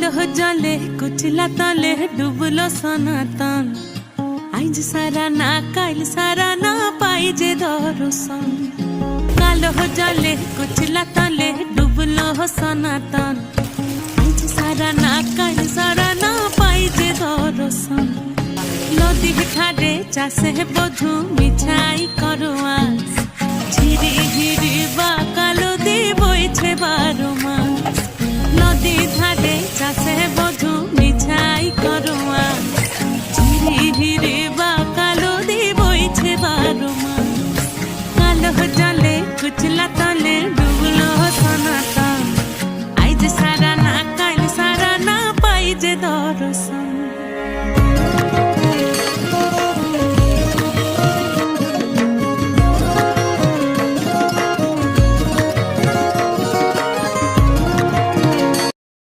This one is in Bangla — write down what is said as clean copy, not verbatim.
কালো জলে কুচিলা তলে ডুবলো সনাতন আইজ সারা না কাইল সারা না পাই যে দর্শন কালো জলে কুচিলা তলে ডুবলো সনাতন আইজ সারা না কাইল সারা না পাই যে দর্শন নদী ধারে চাষে বধু মিছাই করো আস ঝিরি ঝিরি বা কালো দি বইছে 12 মাস নদী ধারে